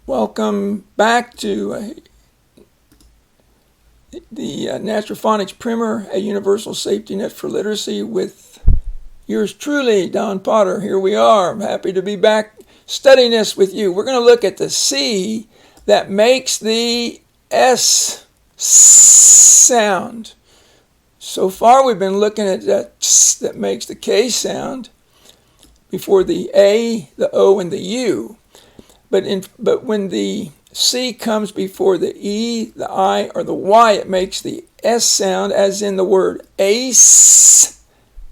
Welcome back to the Natural Phonics Primer, a universal safety net for literacy with yours truly, Don Potter. Here we are. I'm happy to be back studying this with you. We're going to look at the C that makes the S sound. So far we've been looking at that makes the K sound before the A, the O, and the U. But when the C comes before the E, the I, or the Y, it makes the S sound, as in the word ace,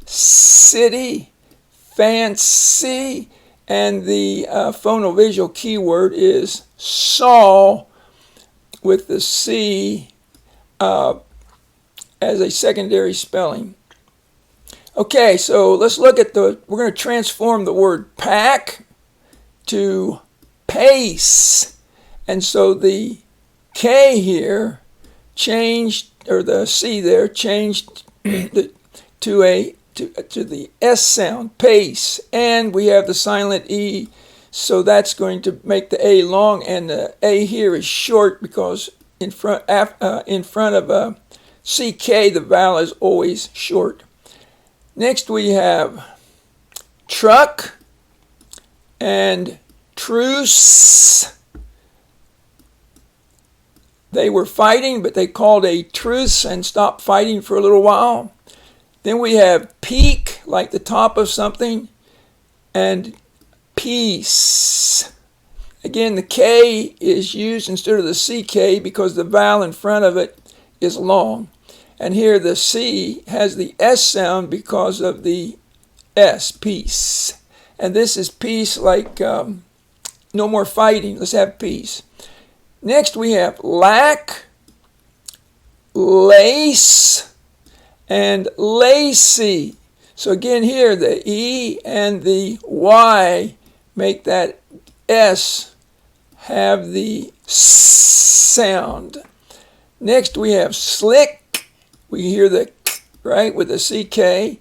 city, fancy, and the phonovisual keyword is saw with the C as a secondary spelling. Okay, so let's look at we're going to transform the word pack to pace. And so the K here changed, or the C there changed to the S sound, pace. And we have the silent E, so that's going to make the A long, and the A here is short because in front of CK the vowel is always short. Next we have truck and truce. They were fighting, but they called a truce and stopped fighting for a little while. Then we have peak, like the top of something, and peace. Again, the K is used instead of the CK because the vowel in front of it is long. And here the C has the S sound because of the S, peace. And this is peace, like no more fighting, let's have peace. Next we have lack, lace, and lacy. So again here the E and the Y make that S have the sound. Next we have slick. We hear the K, right, with the CK,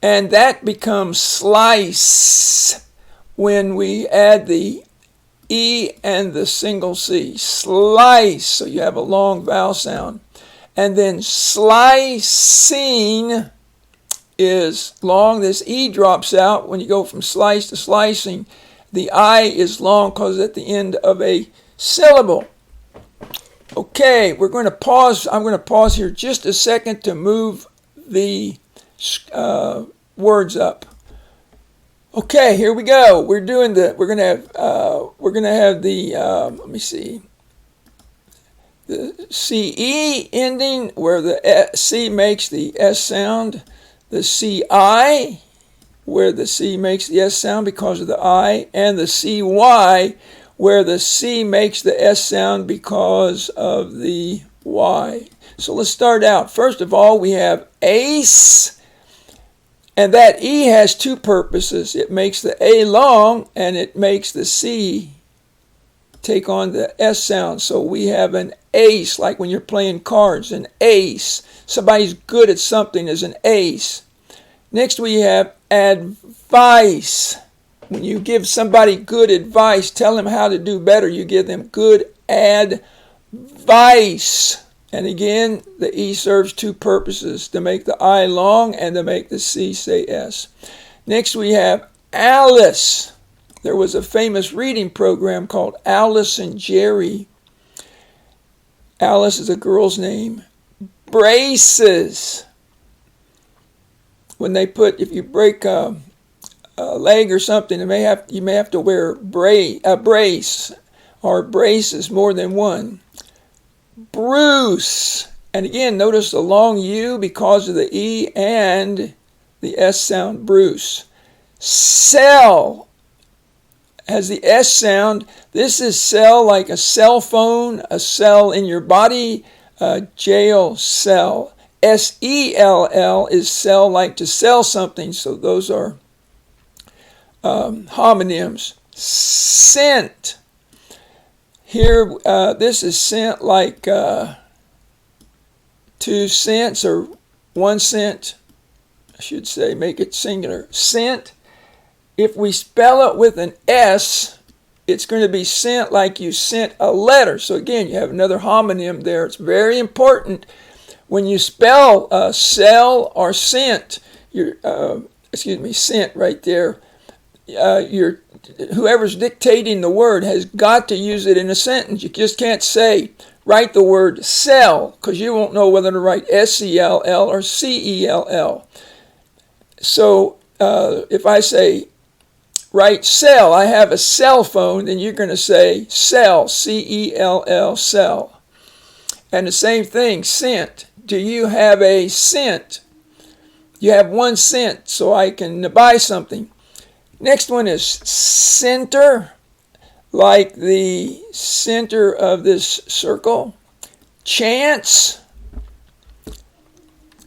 and that becomes slice when we add the E and the single C. Slice, so you have a long vowel sound. And then slicing is long. This E drops out when you go from slice to slicing. The I is long because it's at the end of a syllable. Okay, we're going to pause. I'm going to pause here just a second to move the words up. Okay, here we go. We're going to have the let me see, the CE ending where the C makes the S sound, the CI where the C makes the S sound because of the I, and the CY where the C makes the S sound because of the Y. So let's start out. First of all, we have ace, and that E has two purposes. It makes the A long, and it makes the C take on the S sound. So we have an ace, like when you're playing cards, an ace. Somebody's good at something is an ace. Next we have advice. When you give somebody good advice, tell them how to do better, you give them good advice. And again, the E serves two purposes, to make the I long and to make the C say S. Next we have Alice. There was a famous reading program called Alice and Jerry. Alice is a girl's name. Braces. When they if you break a leg or something, you may have to wear a brace or braces, more than one. Bruce, and again notice the long U because of the E and the S sound, Bruce. Cell has the S sound. This is cell, like a cell phone, a cell in your body, a jail cell. SELL is sell, like to sell something, so those are homonyms. Cent. Here, this is cent, like 2 cents or 1 cent. I should say, make it singular. Cent. If we spell it with an S, it's going to be sent like you sent a letter. So again, you have another homonym there. It's very important when you spell sell or sent. Sent right there. Whoever's dictating the word has got to use it in a sentence. You just can't write the word sell, because you won't know whether to write S-E-L-L or C-E-L-L. So if I say, write sell, I have a cell phone, then you're going to say sell, C-E-L-L, sell. And the same thing, cent. Do you have a cent? You have 1 cent, so I can buy something. Next one is center, like the center of this circle. Chance.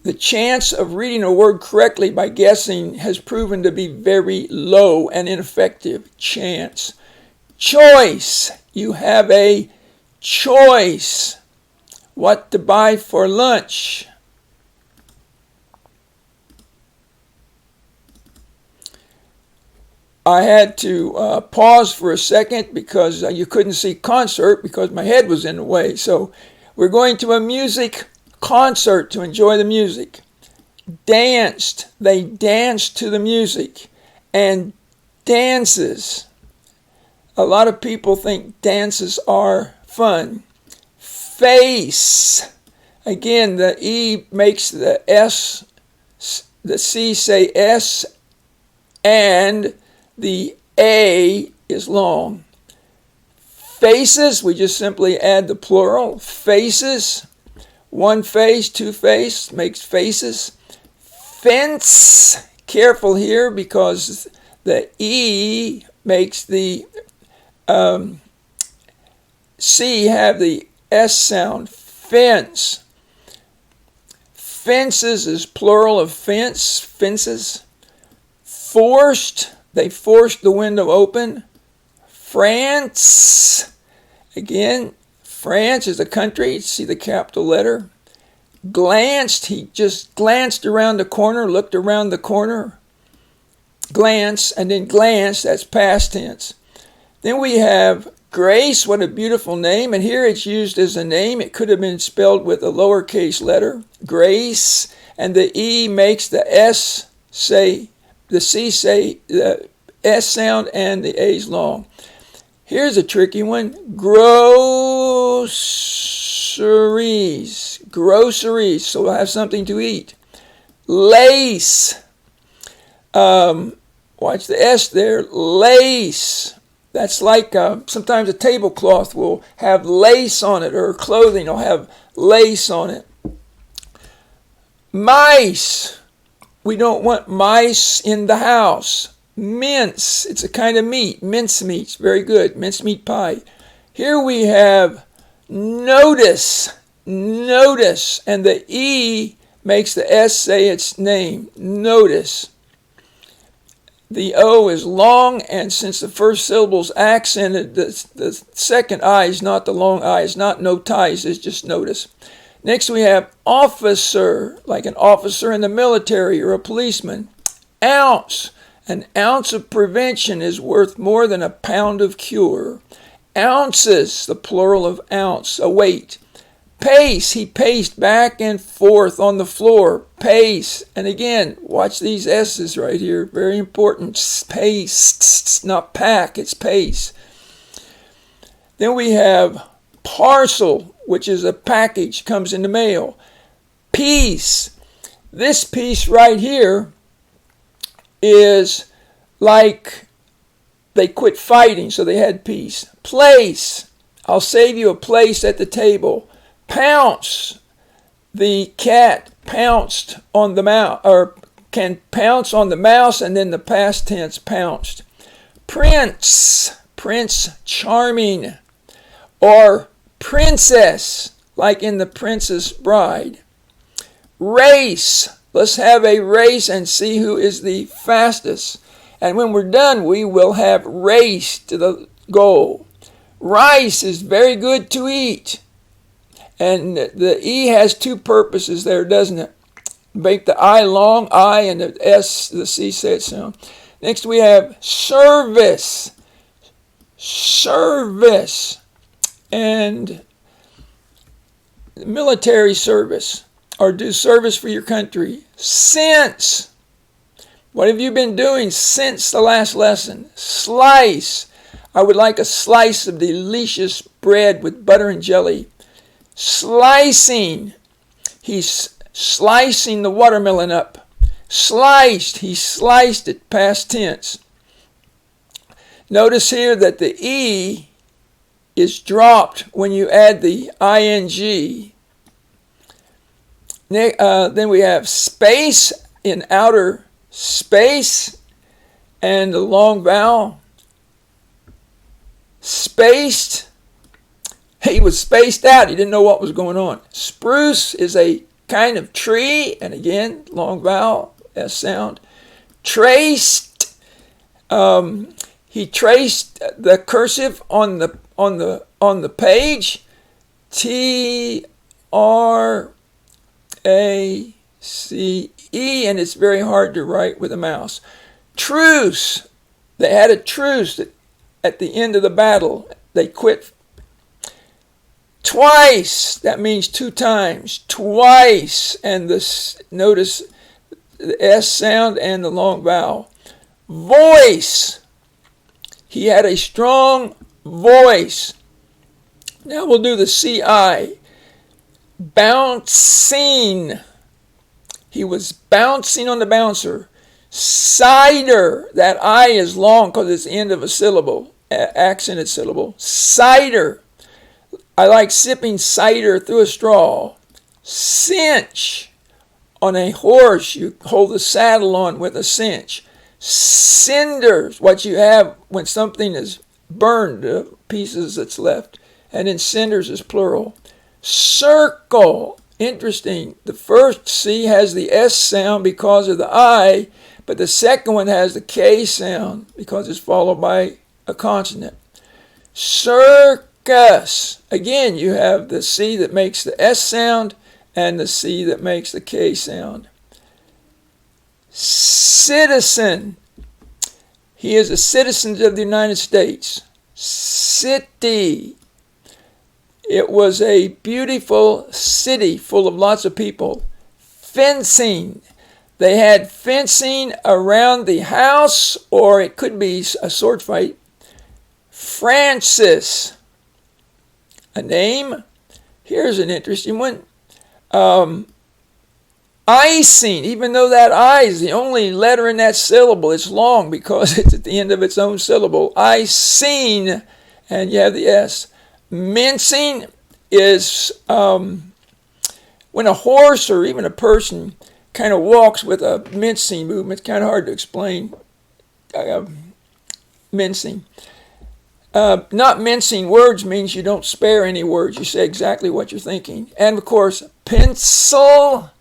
The chance of reading a word correctly by guessing has proven to be very low and ineffective. Chance. Choice. You have a choice. What to buy for lunch. I had to pause for a second because you couldn't see concert because my head was in the way. So we're going to a music concert to enjoy the music. Danced. They danced to the music. And dances. A lot of people think dances are fun. Face. Again, the E makes the S, the C say S, and the A is long. Faces, we just simply add the plural. Faces. 1 face, 2 face makes faces. Fence. Careful here because the E makes the C have the S sound. Fence. Fences is plural of fence. Fences. Forced. They forced the window open. France. Again, France is a country. See the capital letter. Glanced. He just glanced around the corner, looked around the corner. Glance, and then glance, that's past tense. Then we have Grace. What a beautiful name. And here it's used as a name. It could have been spelled with a lowercase letter. Grace. And the E makes the S say, the C say the S sound, and the A's long. Here's a tricky one. Groceries. Groceries. So we'll have something to eat. Lace. Watch the S there. Lace. That's like sometimes a tablecloth will have lace on it, or clothing will have lace on it. Mice. We don't want mice in the house. Mince. It's a kind of meat. Mince meats. Very good. Mince meat pie. Here we have notice. Notice. And the E makes the S say its name. Notice. The O is long, and since the first syllable is accented, the second I is not the long I. It's not no ties. It's just notice. Next we have officer, like an officer in the military or a policeman. Ounce. An ounce of prevention is worth more than a pound of cure. Ounces, the plural of ounce, a weight. Pace, he paced back and forth on the floor. Pace. And again, watch these S's right here. Very important. Pace, not pack, it's pace. Then we have parcel, which is a package, comes in the mail. Peace. This piece right here is like they quit fighting, so they had peace. Place. I'll save you a place at the table. Pounce. The cat pounced on the mouse, or can pounce on the mouse, and then the past tense pounced. Prince. Prince Charming. Or princess, like in The Princess Bride. Race. Let's have a race and see who is the fastest. And when we're done, we will have race to the goal. Rice is very good to eat. And the E has 2 purposes there, doesn't it? Make the I long, I, and the S, the C say it sound. Next we have service. service, and military service, or do service for your country. Since. What have you been doing since the last lesson? Slice. I would like a slice of delicious bread with butter and jelly. Slicing. He's slicing the watermelon up. Sliced. He sliced it, past tense. Notice here that the E is dropped when you add the ing. Then we have space in outer space and the long vowel. Spaced. He was spaced out. He didn't know what was going on. Spruce is a kind of tree, and again, long vowel, S sound. Traced. He traced the cursive on the page. TRACE, and it's very hard to write with a mouse. Truce. They had a truce at the end of the battle. They quit. Twice. That means 2 times. Twice. And notice the S sound and the long vowel. Voice. He had a strong voice. Now we'll do the CI. Bouncing. He was bouncing on the bouncer. Cider. That I is long because it's the end of a syllable, accented syllable. Cider. I like sipping cider through a straw. Cinch. On a horse, you hold the saddle on with a cinch. Cinders. What you have when something is burned, pieces that's left. And then cinders is plural. Circle. Interesting. The first C has the S sound because of the I, but the second one has the K sound because it's followed by a consonant. Circus. Again, you have the C that makes the S sound and the C that makes the K sound. Citizen. He is a citizen of the United States. City. It was a beautiful city full of lots of people. Fencing. They had fencing around the house, or it could be a sword fight. Francis. A name. Here's an interesting one. Icing. Even though that I is the only letter in that syllable, it's long because it's at the end of its own syllable. Icing. And you have the S. Mincing is when a horse or even a person kind of walks with a mincing movement. It's kind of hard to explain. Mincing. Not mincing words means you don't spare any words. You say exactly what you're thinking. And of course, pencil.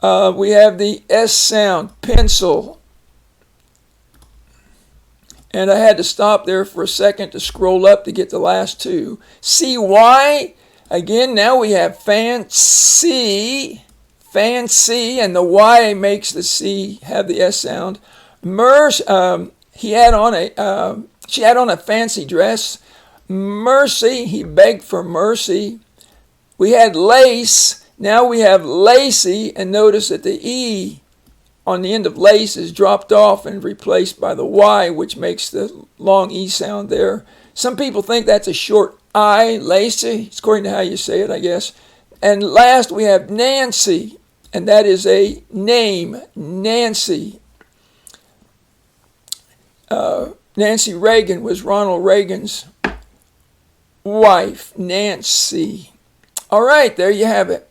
We have the S sound. Pencil. And I had to stop there for a second to scroll up to get the last two. CY. Again, now we have fancy. Fancy. And the Y makes the C have the S sound. She had on a fancy dress. Mercy. He begged for mercy. We had lace. Now we have lacy. And notice that the E on the end of lace is dropped off and replaced by the Y, which makes the long E sound there. Some people think that's a short I, lacy. It's according to how you say it, I guess. And last we have Nancy, and that is a name, Nancy. Nancy Reagan was Ronald Reagan's wife, Nancy. All right, there you have it.